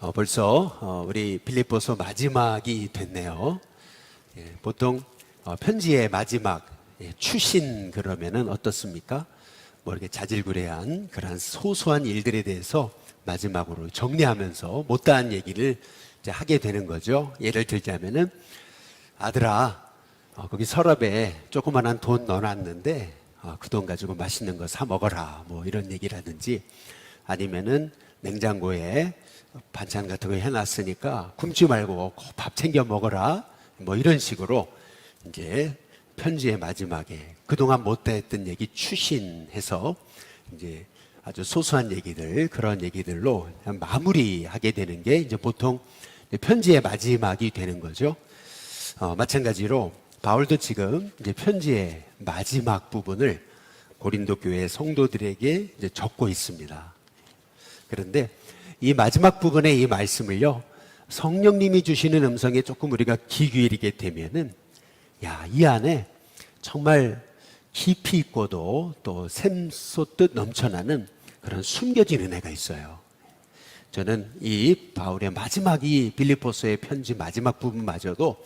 벌써 우리 빌립보서 마지막이 됐네요. 보통 편지의 마지막 추신 그러면은 어떻습니까? 뭐 이렇게 자질구레한 그러한 소소한 일들에 대해서 마지막으로 정리하면서 못다한 얘기를 이제 하게 되는 거죠. 예를 들자면은 아들아, 거기 서랍에 조그만한 돈 넣어놨는데 그 돈 가지고 맛있는 거 사 먹어라, 뭐 이런 얘기라든지, 아니면은 냉장고에 반찬 같은 거 해놨으니까 굶지 말고 밥 챙겨 먹어라, 뭐 이런 식으로 이제 편지의 마지막에 그동안 못했던 얘기 추신해서 이제 아주 소소한 얘기들, 그런 얘기들로 마무리하게 되는 게 이제 보통 편지의 마지막이 되는 거죠. 마찬가지로 바울도 지금 이제 편지의 마지막 부분을 고린도 교회 성도들에게 이제 적고 있습니다. 그런데 이 마지막 부분의 이 말씀을요, 성령님이 주시는 음성에 조금 우리가 귀 기울이게 되면은, 이 안에 정말 깊이 있고도 또 샘솟듯 넘쳐나는 그런 숨겨진 은혜가 있어요. 저는 이 바울의 마지막, 이 빌립보서의 편지 마지막 부분마저도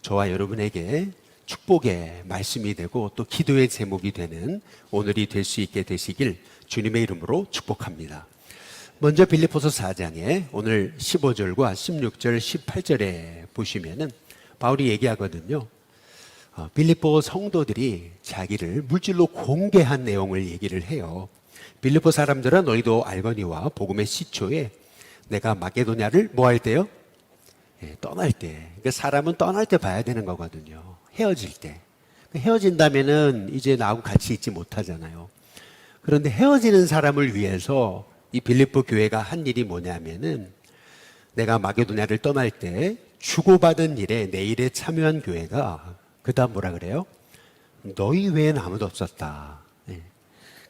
저와 여러분에게 축복의 말씀이 되고 또 기도의 제목이 되는 오늘이 될 수 있게 되시길 주님의 이름으로 축복합니다. 먼저 빌립보서 4장에 오늘 15절과 16절, 18절에 보시면은 바울이 얘기하거든요. 빌립보 성도들이 자기를 물질로 공개한 내용을 얘기를 해요. 빌립보 사람들아, 너희도 알거니와 복음의 시초에 내가 마게도냐를 뭐 할 때요? 떠날 때. 그러니까 사람은 떠날 때 봐야 되는 거거든요. 헤어질 때. 헤어진다면은 이제 나하고 같이 있지 못하잖아요. 그런데 헤어지는 사람을 위해서 이 빌립보 교회가 한 일이 뭐냐면은, 내가 마게도냐를 떠날 때 주고받은 일에, 내 일에 참여한 교회가 그 다음 뭐라 그래요? 너희 외에는 아무도 없었다.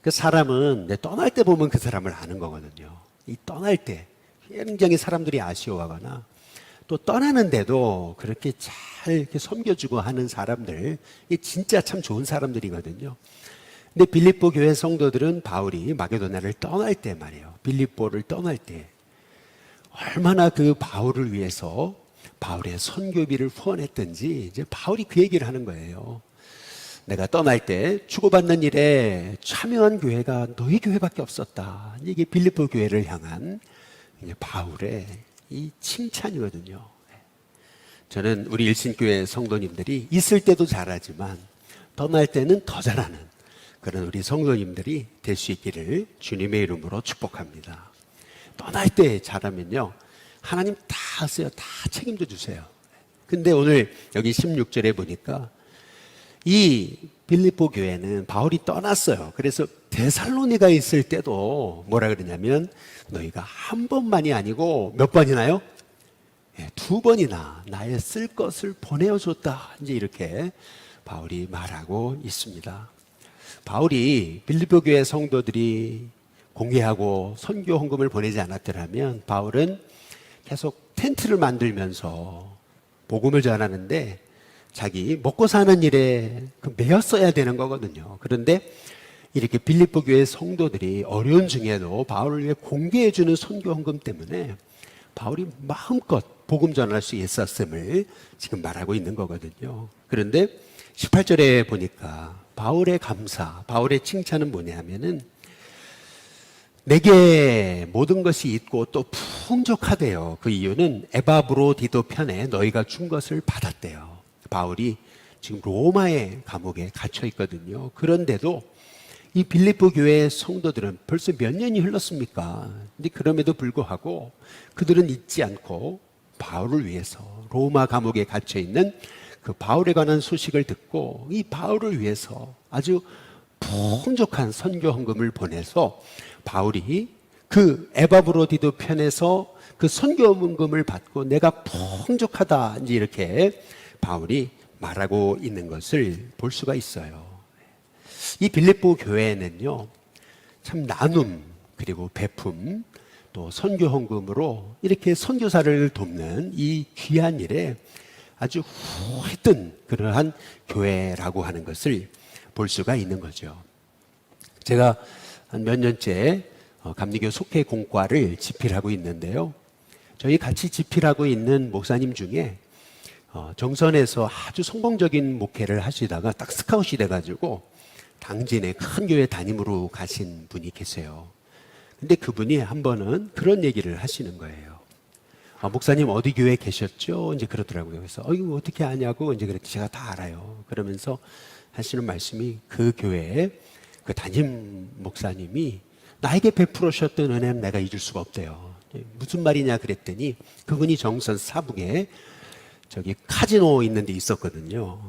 그 사람은 떠날 때 보면 그 사람을 아는 거거든요. 이 떠날 때 굉장히 사람들이 아쉬워하거나 또 떠나는데도 그렇게 잘 이렇게 섬겨주고 하는 사람들, 이 진짜 참 좋은 사람들이거든요. 근데 빌립보 교회 성도들은 바울이 마게도냐를 떠날 때 말이에요, 빌립보를 떠날 때 얼마나 그 바울을 위해서 바울의 선교비를 후원했든지 이제 바울이 그 얘기를 하는 거예요. 내가 떠날 때 주고받는 일에 참여한 교회가 너희 교회밖에 없었다. 이게 빌립보 교회를 향한 바울의 이 칭찬이거든요. 저는 우리 일신교회 성도님들이 있을 때도 잘하지만 떠날 때는 더 잘하는 그런 우리 성도님들이 될 수 있기를 주님의 이름으로 축복합니다. 떠날 때 잘하면요, 하나님 다 하세요. 다 책임져 주세요. 근데 오늘 여기 16절에 보니까 이 빌립보 교회는 바울이 떠났어요. 그래서 데살로니가 있을 때도 뭐라 그러냐면, 너희가 한 번만이 아니고 몇 번이나요? 2번이나 나의 쓸 것을 보내어줬다. 이제 이렇게 바울이 말하고 있습니다. 바울이 빌립보 교회 성도들이 공개하고 선교 헌금을 보내지 않았더라면 바울은 계속 텐트를 만들면서 복음을 전하는데 자기 먹고 사는 일에 매였어야 되는 거거든요. 그런데 이렇게 빌립보 교회 성도들이 어려운 중에도 바울을 위해 공개해주는 선교 헌금 때문에 바울이 마음껏 복음 전할 수 있었음을 지금 말하고 있는 거거든요. 그런데 18절에 보니까 바울의 감사, 바울의 칭찬은 뭐냐면은, 내게 모든 것이 있고 또 풍족하대요. 그 이유는 에바브로디도 편에 너희가 준 것을 받았대요. 바울이 지금 로마의 감옥에 갇혀 있거든요. 그런데도 이 빌립보 교회의 성도들은 벌써 몇 년이 흘렀습니까? 근데 그럼에도 불구하고 그들은 잊지 않고 바울을 위해서 로마 감옥에 갇혀 있는 그 바울에 관한 소식을 듣고 이 바울을 위해서 아주 풍족한 선교 헌금을 보내서 바울이 그 에바브로디도 편에서 그 선교 헌금을 받고 내가 풍족하다, 이제 이렇게 바울이 말하고 있는 것을 볼 수가 있어요. 이 빌립보 교회는요, 참 나눔, 그리고 베품, 또 선교 헌금으로 이렇게 선교사를 돕는 이 귀한 일에 아주 후했던 그러한 교회라고 하는 것을 볼 수가 있는 거죠. 제가 한 몇 년째 감리교 속회 공과를 집필하고 있는데요. 저희 같이 집필하고 있는 목사님 중에 정선에서 아주 성공적인 목회를 하시다가 딱 스카웃이 돼가지고 당진의 큰 교회 담임으로 가신 분이 계세요. 근데 그분이 한 번은 그런 얘기를 하시는 거예요. 목사님 어디 교회에 계셨죠? 이제 그러더라고요. 그래서 이거 어떻게 아냐고 이제 그랬더니 제가 다 알아요. 그러면서 하시는 말씀이 그 교회에 그 담임 목사님이 나에게 베풀으셨던 은혜는 내가 잊을 수가 없대요. 무슨 말이냐 그랬더니 그분이 정선 사북에 저기 카지노 있는 데 있었거든요.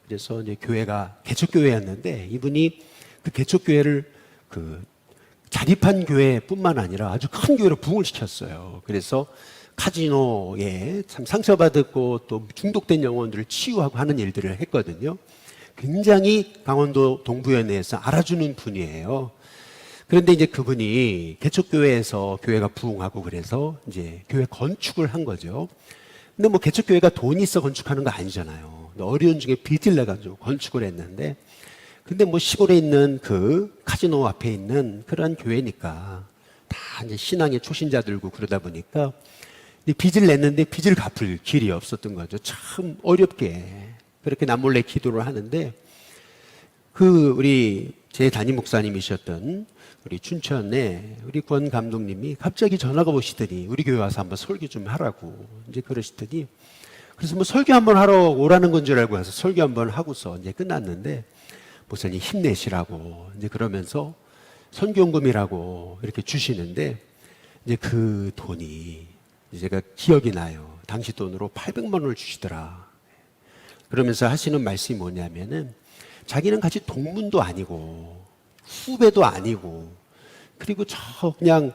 그래서 이제 교회가 개척교회였는데 이분이 그 개척교회를 그 자립한 교회뿐만 아니라 아주 큰 교회로 부흥을 시켰어요. 그래서 카지노에 참 상처받았고 또 중독된 영혼들을 치유하고 하는 일들을 했거든요. 굉장히 강원도 동부연회에서 알아주는 분이에요. 그런데 이제 그분이 개척교회에서 교회가 부흥하고 그래서 이제 교회 건축을 한 거죠. 근데 뭐 개척교회가 돈이 있어 건축하는 거 아니잖아요. 어려운 중에 빚을 내가지고 건축을 했는데 근데 뭐 시골에 있는 그 카지노 앞에 있는 그런 교회니까 다 이제 신앙의 초신자들고 그러다 보니까 빚을 냈는데 빚을 갚을 길이 없었던 거죠. 참 어렵게 그렇게 남몰래 기도를 하는데 그 우리 제 담임 목사님이셨던 우리 춘천에 우리 권 감독님이 갑자기 전화가 오시더니 우리 교회 와서 한번 설교 좀 하라고 이제 그러시더니 그래서 뭐 설교 한번 하러 오라는 건 줄 알고 와서 설교 한번 하고서 이제 끝났는데 목사님 힘내시라고 이제 그러면서 선교원금이라고 이렇게 주시는데 이제 그 돈이 제가 기억이 나요. 당시 돈으로 800만 원을 주시더라. 그러면서 하시는 말씀이 뭐냐면은 자기는 같이 동문도 아니고 후배도 아니고 그리고 저 그냥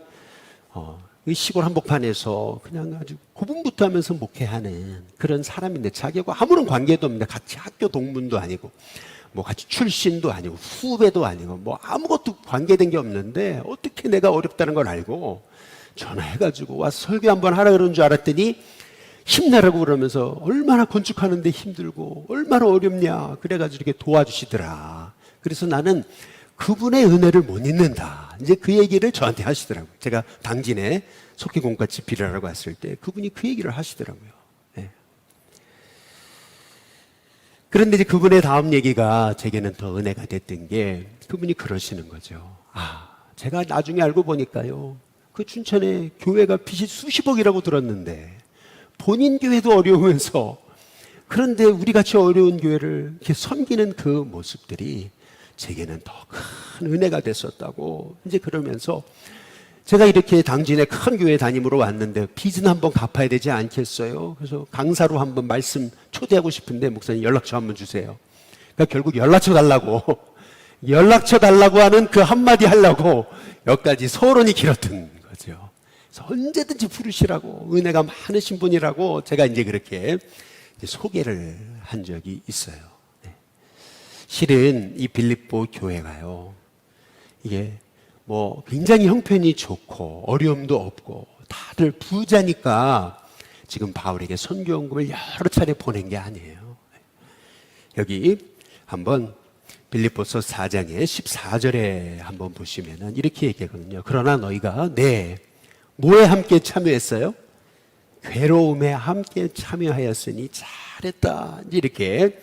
이 시골 한복판에서 그냥 아주 고분부터 하면서 목회하는 그런 사람인데 자기하고 아무런 관계도 없는데 같이 학교 동문도 아니고 뭐 같이 출신도 아니고 후배도 아니고 뭐 아무것도 관계된 게 없는데 어떻게 내가 어렵다는 걸 알고 전화해가지고 와서 설교 한번 하라 그런 줄 알았더니 힘내라고 그러면서 얼마나 건축하는데 힘들고 얼마나 어렵냐 그래가지고 이렇게 도와주시더라. 그래서 나는 그분의 은혜를 못 잊는다. 이제 그 얘기를 저한테 하시더라고요. 제가 당진에 속기공과 집필을 하러 갔을 때 그분이 그 얘기를 하시더라고요. 네. 그런데 이제 그분의 다음 얘기가 제게는 더 은혜가 됐던 게 그분이 그러시는 거죠. 제가 나중에 알고 보니까요. 그 춘천에 교회가 빚이 수십억이라고 들었는데 본인 교회도 어려우면서 그런데 우리 같이 어려운 교회를 이렇게 섬기는 그 모습들이 제게는 더 큰 은혜가 됐었다고 이제 그러면서 제가 이렇게 당진의 큰 교회 담임으로 왔는데 빚은 한번 갚아야 되지 않겠어요? 그래서 강사로 한번 말씀 초대하고 싶은데 목사님 연락처 한번 주세요. 그러니까 결국 연락처 달라고 하는 그 한마디 하려고 여기까지 서론이 길었던 거죠. 그래서 언제든지 부르시라고 은혜가 많으신 분이라고 제가 이제 그렇게 소개를 한 적이 있어요. 실은 이 빌립보 교회가요, 이게 뭐 굉장히 형편이 좋고 어려움도 없고 다들 부자니까 지금 바울에게 선교원금을 여러 차례 보낸 게 아니에요. 여기 한번 빌립보서 4장의 14절에 한번 보시면은 이렇게 얘기하거든요. 그러나 너희가 뭐에 함께 참여했어요? 괴로움에 함께 참여하였으니 잘했다. 이렇게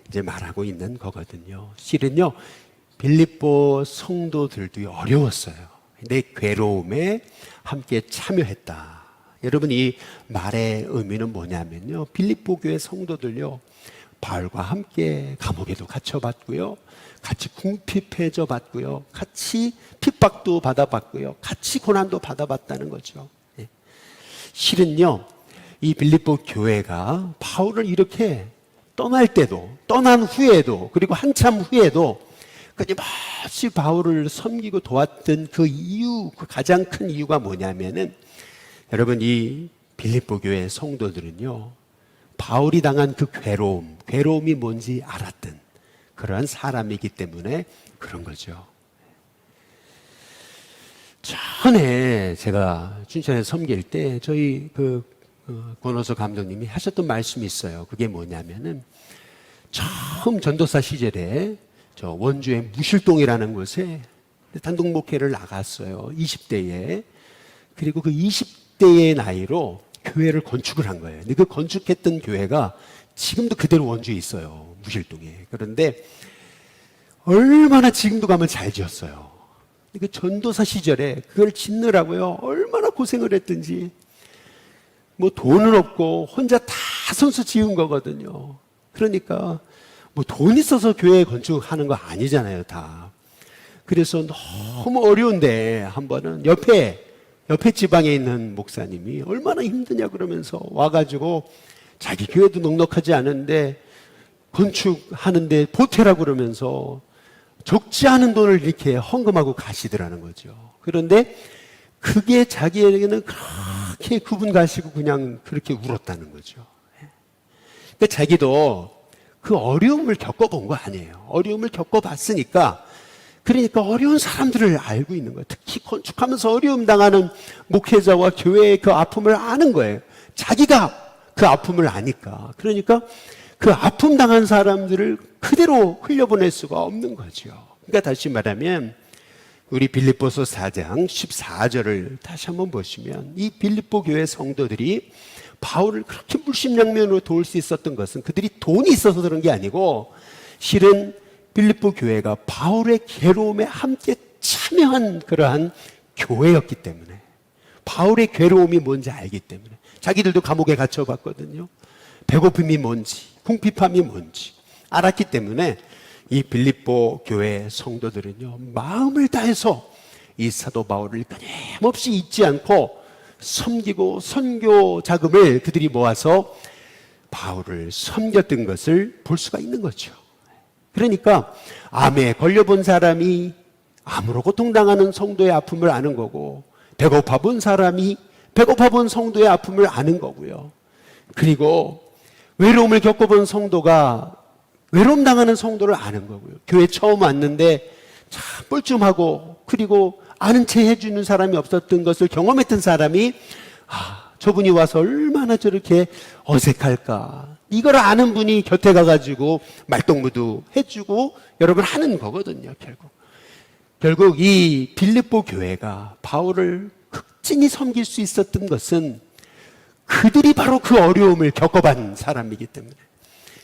이제 말하고 있는 거거든요. 실은요, 빌립보 성도들도 어려웠어요. 근데 괴로움에 함께 참여했다. 여러분, 이 말의 의미는 뭐냐면요, 빌립보 교회 성도들요, 바울과 함께 감옥에도 갇혀봤고요, 같이 궁핍해져 봤고요, 같이 핍박도 받아봤고요, 같이 고난도 받아봤다는 거죠. 실은요, 이 빌립보 교회가 바울을 이렇게 떠날 때도, 떠난 후에도, 그리고 한참 후에도 끊임없이 바울을 섬기고 도왔던 그 이유, 그 가장 큰 이유가 뭐냐면은, 여러분, 이 빌립보 교회 성도들은요, 바울이 당한 그 괴로움이 뭔지 알았던 그러한 사람이기 때문에 그런 거죠. 전에 제가 춘천에 섬길 때 저희 권호서 감독님이 하셨던 말씀이 있어요. 그게 뭐냐면은 처음 전도사 시절에 저 원주의 무실동이라는 곳에 단독 목회를 나갔어요. 20대에. 그리고 그 20대의 나이로 교회를 건축을 한 거예요. 근데 그 건축했던 교회가 지금도 그대로 원주에 있어요. 무실동에. 그런데 얼마나 지금도 가면 잘 지었어요. 그 전도사 시절에 그걸 짓느라고요. 얼마나 고생을 했든지. 뭐 돈은 없고 혼자 다 손수 지은 거거든요. 그러니까 뭐 돈 있어서 교회 건축하는 거 아니잖아요, 다. 그래서 너무 어려운데 한 번은 옆에 지방에 있는 목사님이 얼마나 힘드냐 그러면서 와가지고 자기 교회도 넉넉하지 않은데 건축하는데 보태라고 그러면서 적지 않은 돈을 이렇게 헌금하고 가시더라는 거죠. 그런데 그게 자기에게는 그렇게 그분 가시고 그냥 그렇게 울었다는 거죠. 그러니까 자기도 그 어려움을 겪어본 거 아니에요. 어려움을 겪어봤으니까 그러니까 어려운 사람들을 알고 있는 거예요. 특히 건축하면서 어려움 당하는 목회자와 교회의 그 아픔을 아는 거예요. 자기가 그 아픔을 아니까. 그러니까 그 아픔 당한 사람들을 그대로 흘려보낼 수가 없는 거죠. 그러니까 다시 말하면 우리 빌립보서 4장 14절을 다시 한번 보시면 이 빌립보 교회 성도들이 바울을 그렇게 물심양면으로 도울 수 있었던 것은 그들이 돈이 있어서 그런 게 아니고 실은 빌립보 교회가 바울의 괴로움에 함께 참여한 그러한 교회였기 때문에 바울의 괴로움이 뭔지 알기 때문에 자기들도 감옥에 갇혀봤거든요. 배고픔이 뭔지 궁핍함이 뭔지 알았기 때문에 이 빌립보 교회 성도들은요 마음을 다해서 이 사도 바울을 끊임없이 잊지 않고 섬기고 선교 자금을 그들이 모아서 바울을 섬겼던 것을 볼 수가 있는 거죠. 그러니까 암에 걸려본 사람이 암으로 고통당하는 성도의 아픔을 아는 거고 배고파 본 사람이 배고파 본 성도의 아픔을 아는 거고요. 그리고 외로움을 겪어본 성도가 외로움 당하는 성도를 아는 거고요. 교회 처음 왔는데 참 뻘쭘하고 그리고 아는 체 해주는 사람이 없었던 것을 경험했던 사람이 저분이 와서 얼마나 저렇게 어색할까. 이걸 아는 분이 곁에 가가지고 말동무도 해주고 여러분 하는 거거든요. 결국 이 빌립보 교회가 바울을 극진히 섬길 수 있었던 것은 그들이 바로 그 어려움을 겪어본 사람이기 때문에.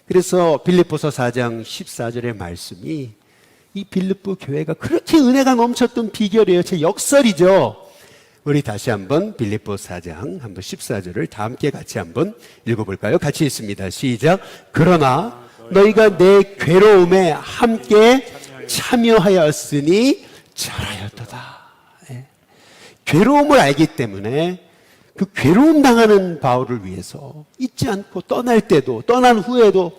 그래서 빌립보서 4장 14절의 말씀이 이 빌립보 교회가 그렇게 은혜가 넘쳤던 비결이에요. 제 역설이죠. 우리 다시 한번 빌립보 4장 한번 14절을 다 함께 같이 한번 읽어볼까요? 같이 읽습니다. 시작. 그러나 너희가 내 괴로움에 함께 참여하였으니 잘하였도다. 네. 괴로움을 알기 때문에 그 괴로움 당하는 바울을 위해서 잊지 않고 떠날 때도 떠난 후에도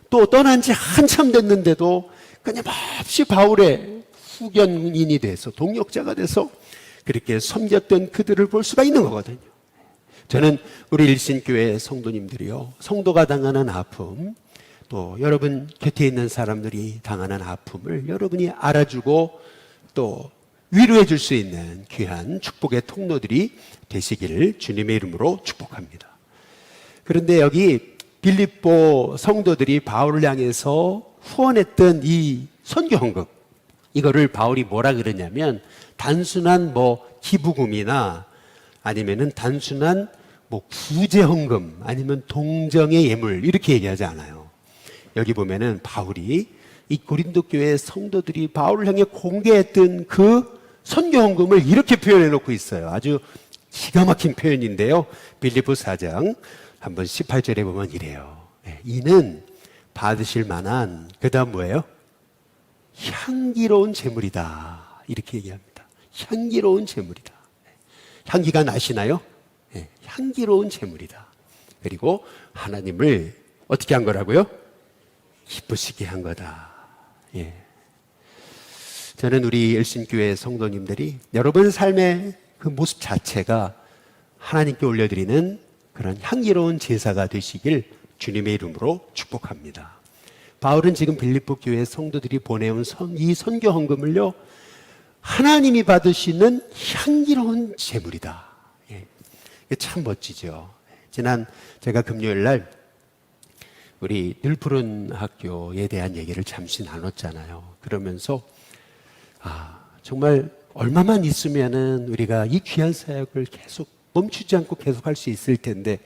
또 떠난 지 한참 됐는데도 끊임없이 바울의 후견인이 돼서 동역자가 돼서 그렇게 섬겼던 그들을 볼 수가 있는 거거든요. 저는 우리 일신교회 성도님들이요 성도가 당하는 아픔 또 여러분 곁에 있는 사람들이 당하는 아픔을 여러분이 알아주고 또 위로해 줄 수 있는 귀한 축복의 통로들이 되시기를 주님의 이름으로 축복합니다. 그런데 여기 빌립보 성도들이 바울을 향해서 후원했던 이 선교헌금 이거를 바울이 뭐라 그러냐면 단순한 기부금이나 아니면은 단순한 구제헌금 아니면 동정의 예물 이렇게 얘기하지 않아요. 여기 보면은 바울이 이 고린도 교회 성도들이 바울을 향해 공개했던 그 선교헌금을 이렇게 표현해 놓고 있어요. 아주 기가 막힌 표현인데요. 빌립보 4장 한번 18절에 보면 이래요. 이는 받으실 만한 그 다음 뭐예요? 향기로운 제물이다. 이렇게 얘기합니다. 향기로운 제물이다. 향기가 나시나요? 네, 향기로운 제물이다. 그리고 하나님을 어떻게 한 거라고요? 기쁘시게 한 거다. 예. 저는 우리 일신교회 성도님들이 여러분 삶의 그 모습 자체가 하나님께 올려드리는 그런 향기로운 제사가 되시길 주님의 이름으로 축복합니다. 바울은 지금 빌립보 교회 성도들이 보내온 이 선교 헌금을요 하나님이 받으시는 향기로운 제물이다. 예. 참 멋지죠. 지난 제가 금요일 날 우리 늘푸른 학교에 대한 얘기를 잠시 나눴잖아요. 그러면서 정말 얼마만 있으면은 우리가 이 귀한 사역을 계속 멈추지 않고 계속 할 수 있을 텐데,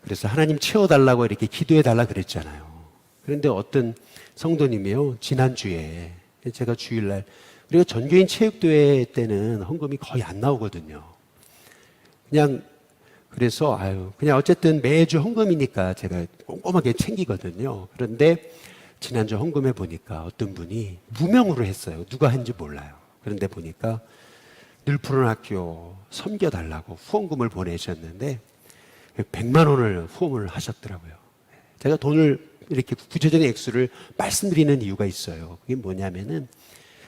그래서 하나님 채워달라고 이렇게 기도해달라 그랬잖아요. 그런데 어떤 성도님이요, 지난주에 제가 주일날, 우리가 전교인 체육대회 때는 헌금이 거의 안 나오거든요. 그래서 그냥 어쨌든 매주 헌금이니까 제가 꼼꼼하게 챙기거든요. 그런데 지난주 헌금해 보니까 어떤 분이 무명으로 했어요. 누가 했는지 몰라요. 그런데 보니까 늘 푸른 학교 섬겨달라고 후원금을 보내셨는데 100만 원을 후원을 하셨더라고요. 제가 돈을 이렇게 구체적인 액수를 말씀드리는 이유가 있어요. 그게 뭐냐면은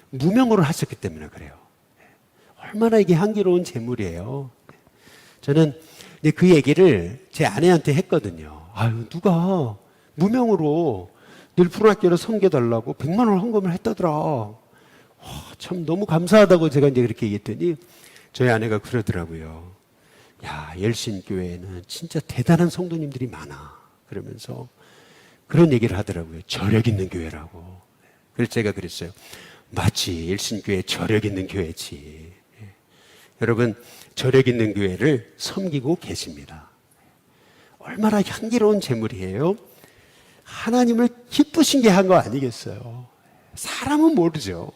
무명으로 하셨기 때문에 그래요. 얼마나 이게 향기로운 재물이에요. 저는 그 얘기를 제 아내한테 했거든요. 누가 무명으로 늘 푸른 학교를 섬겨달라고 100만 원 헌금을 했다더라. 참 너무 감사하다고 제가 이제 그렇게 얘기했더니 저희 아내가 그러더라고요. 야, 열심교회에는 진짜 대단한 성도님들이 많아. 그러면서 그런 얘기를 하더라고요. 저력 있는 교회라고. 그래서 제가 그랬어요. 맞지, 열심교회 저력 있는 교회지. 여러분, 저력 있는 교회를 섬기고 계십니다. 얼마나 향기로운 재물이에요. 하나님을 기쁘신 게 한 거 아니겠어요. 사람은 모르죠.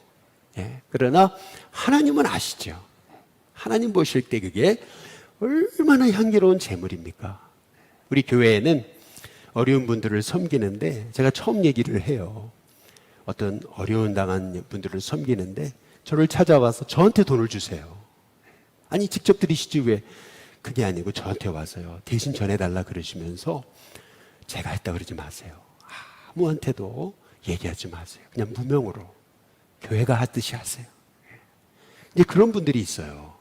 그러나 하나님은 아시죠. 하나님 보실 때 그게 얼마나 향기로운 재물입니까? 우리 교회에는 어려운 분들을 섬기는데 제가 처음 얘기를 해요. 어떤 어려운 당한 분들을 섬기는데 저를 찾아와서 저한테 돈을 주세요. 아니 직접 드리시지 왜? 그게 아니고 저한테 와서요. 대신 전해달라 그러시면서 제가 했다 그러지 마세요. 아무한테도 얘기하지 마세요. 그냥 무명으로 교회가 하듯이 하세요. 이제 그런 분들이 있어요.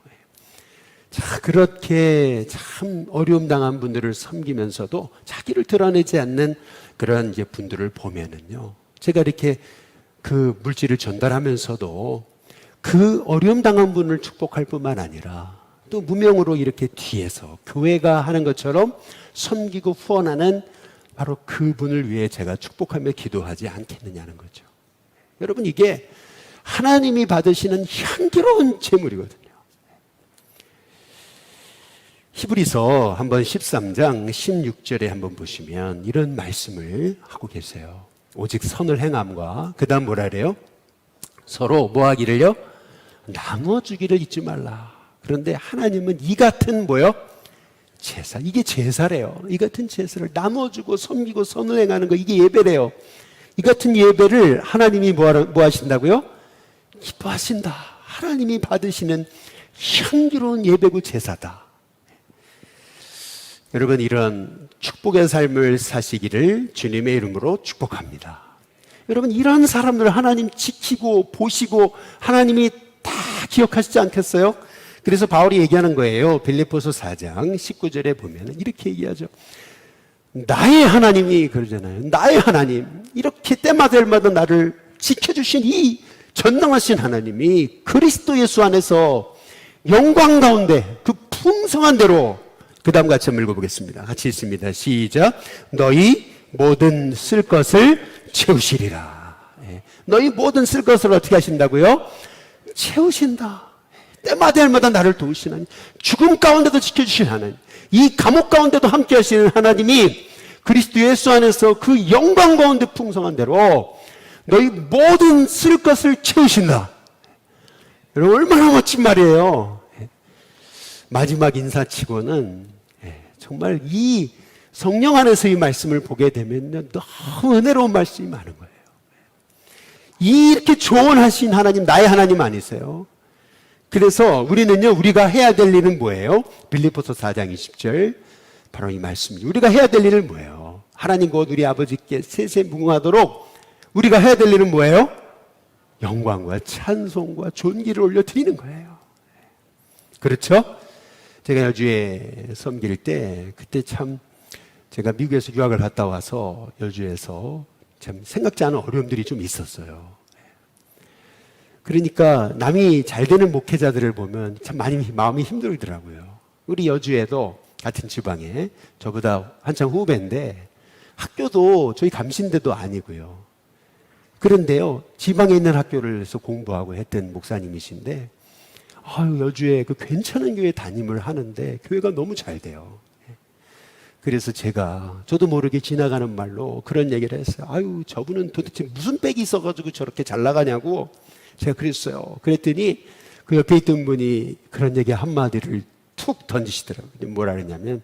자, 그렇게 참 어려움 당한 분들을 섬기면서도 자기를 드러내지 않는 그런 이제 분들을 보면은요. 제가 이렇게 그 물질을 전달하면서도 그 어려움 당한 분을 축복할 뿐만 아니라 또 무명으로 이렇게 뒤에서 교회가 하는 것처럼 섬기고 후원하는 바로 그분을 위해 제가 축복하며 기도하지 않겠느냐는 거죠. 여러분, 이게 하나님이 받으시는 향기로운 재물이거든요. 히브리서 한번 13장 16절에 한번 보시면 이런 말씀을 하고 계세요. 오직 선을 행함과 그 다음 뭐라 그래요? 서로 뭐 하기를요? 나눠주기를 잊지 말라. 그런데 하나님은 이 같은 뭐요? 제사. 이게 제사래요. 이 같은 제사를 나눠주고 섬기고 선을 행하는 거, 이게 예배래요. 이 같은 예배를 하나님이 뭐 하신다고요? 기뻐하신다. 하나님이 받으시는 향기로운 예배고 제사다. 여러분, 이런 축복의 삶을 사시기를 주님의 이름으로 축복합니다. 여러분, 이런 사람들 하나님 지키고 보시고 하나님이 다 기억하시지 않겠어요? 그래서 바울이 얘기하는 거예요. 빌립보서 4장 19절에 보면 이렇게 얘기하죠. 나의 하나님이 그러잖아요. 나의 하나님, 이렇게 때마다 나를 지켜주신 이 전능하신 하나님이 그리스도 예수 안에서 영광 가운데 그 풍성한 대로, 그 다음 같이 한번 읽어보겠습니다. 같이 읽습니다. 시작. 너희 모든 쓸 것을 채우시리라. 너희 모든 쓸 것을 어떻게 하신다고요? 채우신다. 때마다 나를 도우신 하나님, 죽음 가운데도 지켜주신 하나님, 이 감옥 가운데도 함께 하시는 하나님이 그리스도 예수 안에서 그 영광 가운데 풍성한 대로 너희 모든 쓸 것을 채우신다. 여러분, 얼마나 멋진 말이에요. 마지막 인사치고는 정말 이 성령 안에서 이 말씀을 보게 되면 너무 은혜로운 말씀이 많은 거예요. 이렇게 조언하신 하나님, 나의 하나님 아니세요? 그래서 우리는요, 우리가 해야 될 일은 뭐예요? 빌립보서 4장 20절 바로 이 말씀입니다. 우리가 해야 될 일은 뭐예요? 하나님 곧 우리 아버지께 세세무궁하도록 우리가 해야 될 일은 뭐예요? 영광과 찬송과 존귀를 올려드리는 거예요. 그렇죠? 제가 여주에 섬길 때 그때 참 제가 미국에서 유학을 갔다 와서 여주에서 참 생각지 않은 어려움들이 좀 있었어요. 그러니까 남이 잘 되는 목회자들을 보면 참 많이 마음이 힘들더라고요. 우리 여주에도 같은 지방에 저보다 한참 후배인데 학교도 저희 감신대도 아니고요. 그런데요, 지방에 있는 학교를 해서 공부하고 했던 목사님이신데 아유, 여주에 그 괜찮은 교회 담임을 하는데 교회가 너무 잘 돼요. 그래서 저도 모르게 지나가는 말로 그런 얘기를 했어요. 아유, 저분은 도대체 무슨 빽이 있어가지고 저렇게 잘 나가냐고 제가 그랬어요. 그랬더니 그 옆에 있던 분이 그런 얘기 한마디를 툭 던지시더라고요. 뭐라 그랬냐면,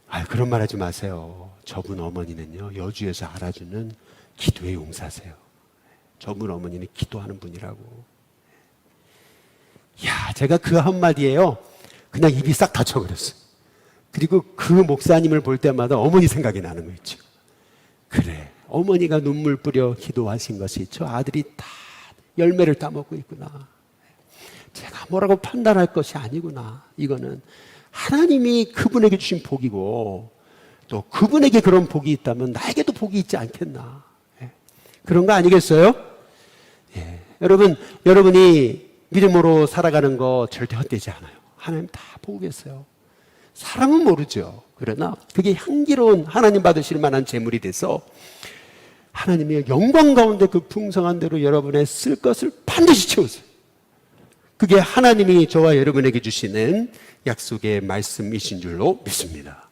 아유, 그런 말 하지 마세요. 저분 어머니는요, 여주에서 알아주는 기도의 용사세요. 저분 어머니는 기도하는 분이라고. 야, 제가 그 한마디에요, 그냥 입이 싹 닫혀버렸어요. 그리고 그 목사님을 볼 때마다 어머니 생각이 나는 거 있죠. 그래, 어머니가 눈물 뿌려 기도하신 것이 저 아들이 다 열매를 따먹고 있구나. 제가 뭐라고 판단할 것이 아니구나. 이거는 하나님이 그분에게 주신 복이고, 또 그분에게 그런 복이 있다면 나에게도 복이 있지 않겠나. 그런 거 아니겠어요? 예. 여러분이 믿음으로 살아가는 거 절대 헛되지 않아요. 하나님 다 보고 계세요. 사람은 모르죠. 그러나 그게 향기로운 하나님 받으실 만한 재물이 돼서 하나님의 영광 가운데 그 풍성한 대로 여러분의 쓸 것을 반드시 채우세요. 그게 하나님이 저와 여러분에게 주시는 약속의 말씀이신 줄로 믿습니다.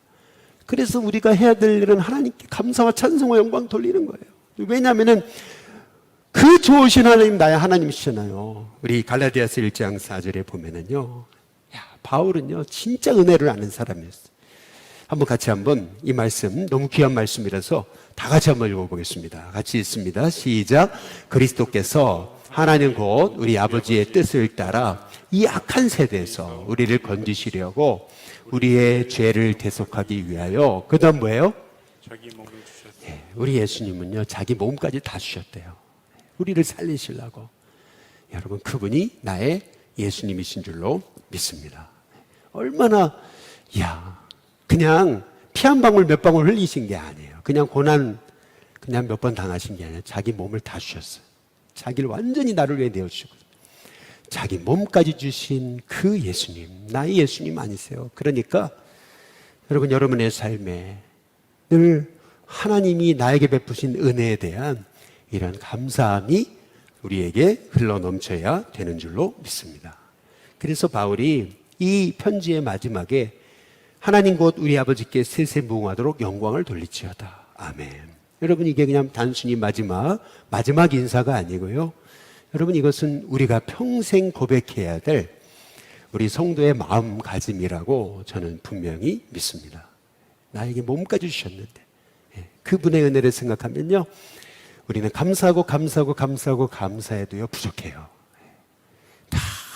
그래서 우리가 해야 될 일은 하나님께 감사와 찬송과 영광 돌리는 거예요. 왜냐하면 그 좋으신 하나님 나의 하나님이시잖아요. 우리 갈라디아서 1장 4절에 보면은요, 바울은요 진짜 은혜를 아는 사람이었어요. 한번 이 말씀, 너무 귀한 말씀이라서 다 같이 한번 읽어보겠습니다. 같이 읽습니다. 시작. 그리스도께서 하나님 곧 우리 아버지의 뜻을 따라 이 악한 세대에서 우리를 건지시려고 우리의 죄를 대속하기 위하여, 그 다음 뭐예요? 자기 몸을 주셨어요. 네, 우리 예수님은요 자기 몸까지 다 주셨대요. 우리를 살리시려고. 여러분, 그분이 나의 예수님이신 줄로 믿습니다. 얼마나, 그냥 피 한 방울 몇 방울 흘리신 게 아니에요. 그냥 고난 그냥 몇 번 당하신 게 아니라 자기 몸을 다 주셨어요. 자기를 완전히 나를 위해 내어주시고 자기 몸까지 주신 그 예수님, 나의 예수님 아니세요? 그러니까 여러분의 삶에 늘 하나님이 나에게 베푸신 은혜에 대한 이런 감사함이 우리에게 흘러넘쳐야 되는 줄로 믿습니다. 그래서 바울이 이 편지의 마지막에 하나님 곧 우리 아버지께 세세무궁하도록 영광을 돌리지어다. 아멘. 여러분, 이게 그냥 단순히 마지막 인사가 아니고요. 여러분, 이것은 우리가 평생 고백해야 될 우리 성도의 마음가짐이라고 저는 분명히 믿습니다. 나에게 몸까지 주셨는데 그분의 은혜를 생각하면요, 우리는 감사해도요 부족해요.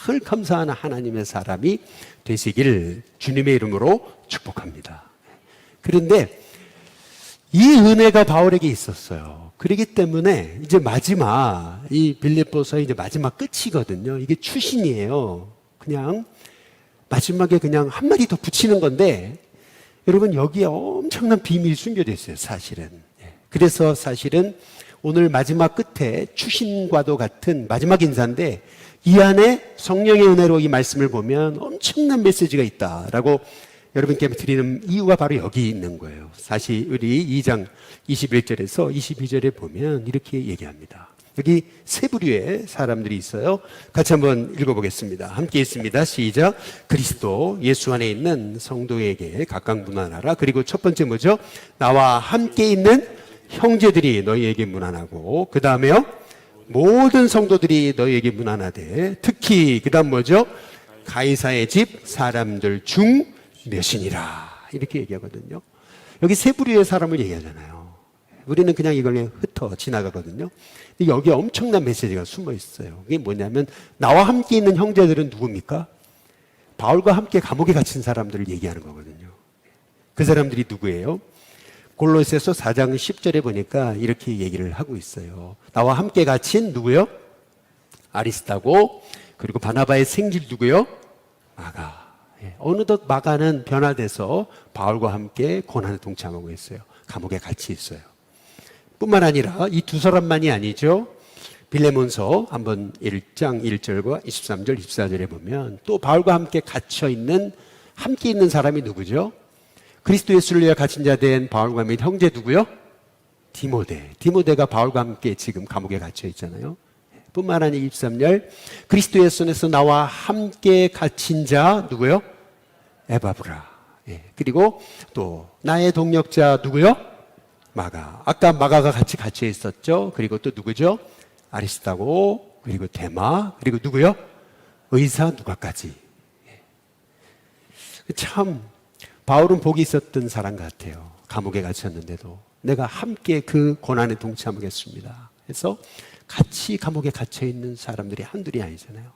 늘 감사하는 하나님의 사람이 되시길 주님의 이름으로 축복합니다. 그런데 이 은혜가 바울에게 있었어요. 그렇기 때문에 이제 마지막, 이 빌립보서의 이제 마지막 끝이거든요. 이게 추신이에요. 그냥 마지막에 그냥 한마디 더 붙이는 건데, 여러분, 여기에 엄청난 비밀이 숨겨져 있어요, 사실은. 그래서 사실은 오늘 마지막 끝에 추신과도 같은 마지막 인사인데, 이 안에 성령의 은혜로 이 말씀을 보면 엄청난 메시지가 있다라고 여러분께 드리는 이유가 바로 여기 있는 거예요. 사실 우리 2장 21절에서 22절에 보면 이렇게 얘기합니다. 여기 세 부류의 사람들이 있어요. 같이 한번 읽어보겠습니다. 함께 있습니다. 시작. 그리스도 예수 안에 있는 성도에게 각각 문안하라. 그리고 첫 번째 뭐죠? 나와 함께 있는 형제들이 너희에게 문안하고, 그 다음에요, 모든 성도들이 너희에게 문안하되, 특히 그 다음 뭐죠? 가이사의 집 사람들 중 몇이니라, 이렇게 얘기하거든요. 여기 세 부류의 사람을 얘기하잖아요. 우리는 그냥 이걸 그냥 흩어 지나가거든요. 근데 여기에 엄청난 메시지가 숨어 있어요. 그게 뭐냐면, 나와 함께 있는 형제들은 누굽니까? 바울과 함께 감옥에 갇힌 사람들을 얘기하는 거거든요. 그 사람들이 누구예요? 골로새서 4장 10절에 보니까 이렇게 얘기를 하고 있어요. 나와 함께 갇힌 누구요? 아리스타고, 그리고 바나바의 생질 누구요? 마가. 어느덧 마가는 변화돼서 바울과 함께 고난에 동참하고 있어요. 감옥에 같이 있어요. 뿐만 아니라 이 두 사람만이 아니죠. 빌레몬서 한번 1장 1절과 23절 24절에 보면 또 바울과 함께 함께 있는 사람이 누구죠? 그리스도 예수를 위해 갇힌 자 된 바울과 및 형제 누구요? 디모데가 바울과 함께 지금 감옥에 갇혀 있잖아요. 뿐만 아니라 23절 그리스도의 손에서 나와 함께 갇힌 자 누구요? 에바브라. 예. 그리고 또 나의 동력자 누구요? 마가. 아까 마가가 같이 갇혀 있었죠. 그리고 또 누구죠? 아리스타고, 그리고 데마, 그리고 누구요? 의사 누가까지. 예. 참 바울은 복이 있었던 사람 같아요. 감옥에 갇혔는데도 내가 함께 그 고난에 동참하겠습니다. 그래서 같이 감옥에 갇혀 있는 사람들이 한둘이 아니잖아요.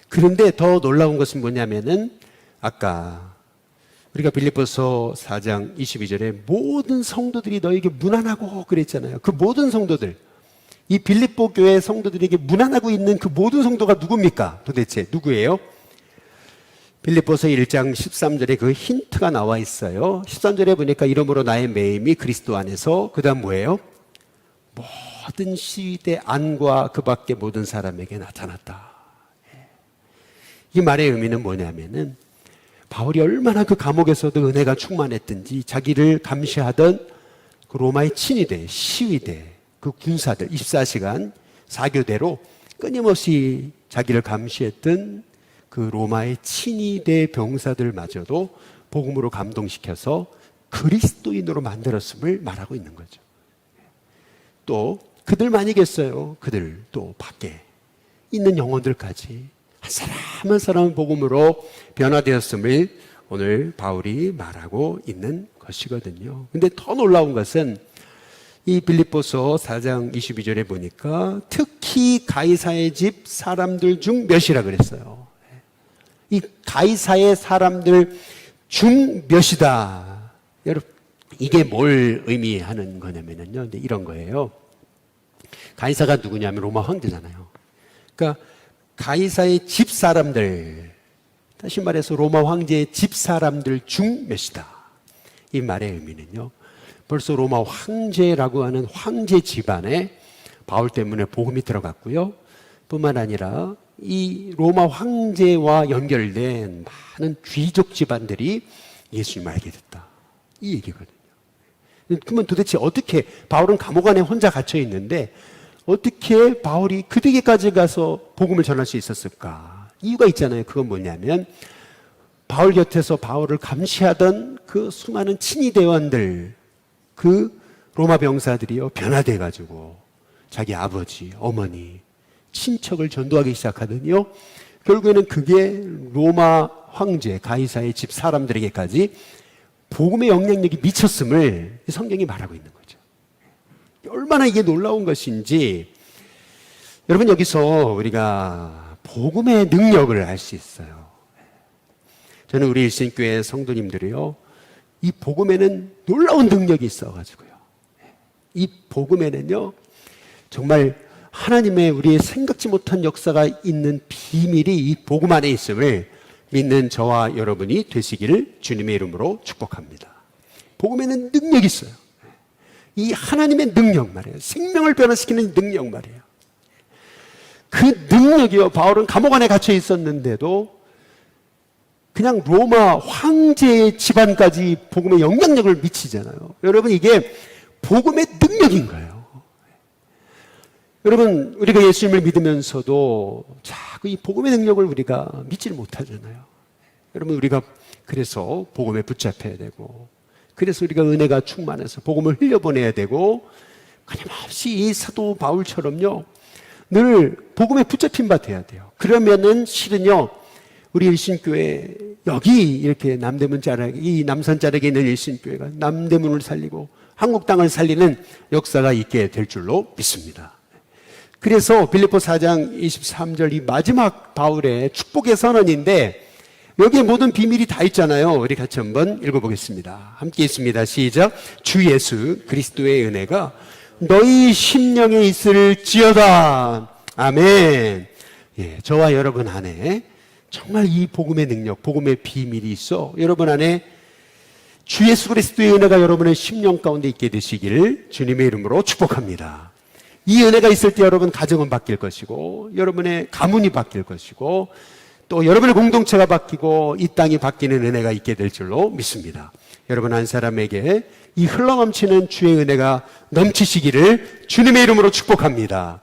그런데 더 놀라운 것은 뭐냐면은 아까 우리가 빌립보서 4장 22절에 모든 성도들이 너에게 문안하고 그랬잖아요. 그 모든 성도들, 이 빌립보 교회 성도들에게 문안하고 있는 그 모든 성도가 누굽니까? 도대체 누구예요? 빌립보서 1장 13절에 그 힌트가 나와 있어요. 13절에 보니까 이러므로 나의 매임이 그리스도 안에서 그 다음 뭐예요? 모든 시대 안과 그 밖의 모든 사람에게 나타났다. 이 말의 의미는 뭐냐면은 바울이 얼마나 그 감옥에서도 은혜가 충만했든지 자기를 감시하던 그 로마의 친위대, 시위대, 그 군사들 24시간 4교대로 끊임없이 자기를 감시했던 그 로마의 친위대 병사들마저도 복음으로 감동시켜서 그리스도인으로 만들었음을 말하고 있는 거죠. 또 그들만이겠어요. 그들 또 밖에 있는 영혼들까지 한 사람 한 사람 복음으로 변화되었음을 오늘 바울이 말하고 있는 것이거든요. 근데 더 놀라운 것은 이 빌립보서 4장 22절에 보니까 특히 가이사의 집 사람들 중 몇이라 그랬어요. 이 가이사의 사람들 중 몇이다. 여러분, 이게 뭘 의미하는 거냐면요. 이런 거예요. 가이사가 누구냐면 로마 황제잖아요. 그러니까 가이사의 집 사람들, 다시 말해서 로마 황제의 집 사람들 중 몇이다. 이 말의 의미는요. 벌써 로마 황제라고 하는 황제 집안에 바울 때문에 복음이 들어갔고요. 뿐만 아니라 이 로마 황제와 연결된 많은 귀족 집안들이 예수님을 알게 됐다. 이 얘기거든요. 그러면 도대체 어떻게 바울은 감옥 안에 혼자 갇혀 있는데 어떻게 바울이 그들에게까지 가서 복음을 전할 수 있었을까? 이유가 있잖아요. 그건 뭐냐면 바울 곁에서 바울을 감시하던 그 수많은 친위대원들, 그 로마 병사들이요 변화돼 가지고 자기 아버지, 어머니, 친척을 전도하기 시작하더니요 결국에는 그게 로마 황제 가이사의 집 사람들에게까지 복음의 영향력이 미쳤음을 성경이 말하고 있는 거죠. 얼마나 이게 놀라운 것인지 여러분 여기서 우리가 복음의 능력을 알 수 있어요. 저는 우리 일신교회 성도님들이요 이 복음에는 놀라운 능력이 있어가지고요 이 복음에는요 정말 하나님의 우리의 생각지 못한 역사가 있는 비밀이 이 복음 안에 있음을 믿는 저와 여러분이 되시기를 주님의 이름으로 축복합니다. 복음에는 능력이 있어요. 이 하나님의 능력 말이에요. 생명을 변화시키는 능력 말이에요. 그 능력이요. 바울은 감옥 안에 갇혀 있었는데도 그냥 로마 황제의 집안까지 복음의 영향력을 미치잖아요. 여러분 이게 복음의 능력인 거예요. 여러분 우리가 예수님을 믿으면서도 자꾸 이 복음의 능력을 우리가 믿지를 못하잖아요. 여러분 우리가 그래서 복음에 붙잡혀야 되고 그래서 우리가 은혜가 충만해서 복음을 흘려보내야 되고 끊임없이 이 사도 바울처럼요 늘 복음에 붙잡힌 바 돼야 돼요. 그러면은 실은요 우리 일신교회 여기 이렇게 남대문 자락에 이 남산 자락에 있는 일신교회가 남대문을 살리고 한국 땅을 살리는 역사가 있게 될 줄로 믿습니다. 그래서 빌립보 4장 23절 이 마지막 바울의 축복의 선언인데 여기에 모든 비밀이 다 있잖아요. 우리 같이 한번 읽어보겠습니다. 함께 있습니다. 시작. 주 예수 그리스도의 은혜가 너희 심령에 있을지어다. 아멘. 예, 저와 여러분 안에 정말 이 복음의 능력, 복음의 비밀이 있어 여러분 안에 주 예수 그리스도의 은혜가 여러분의 심령 가운데 있게 되시기를 주님의 이름으로 축복합니다. 이 은혜가 있을 때 여러분 가정은 바뀔 것이고 여러분의 가문이 바뀔 것이고 또 여러분의 공동체가 바뀌고 이 땅이 바뀌는 은혜가 있게 될 줄로 믿습니다. 여러분 한 사람에게 이 흘러넘치는 주의 은혜가 넘치시기를 주님의 이름으로 축복합니다.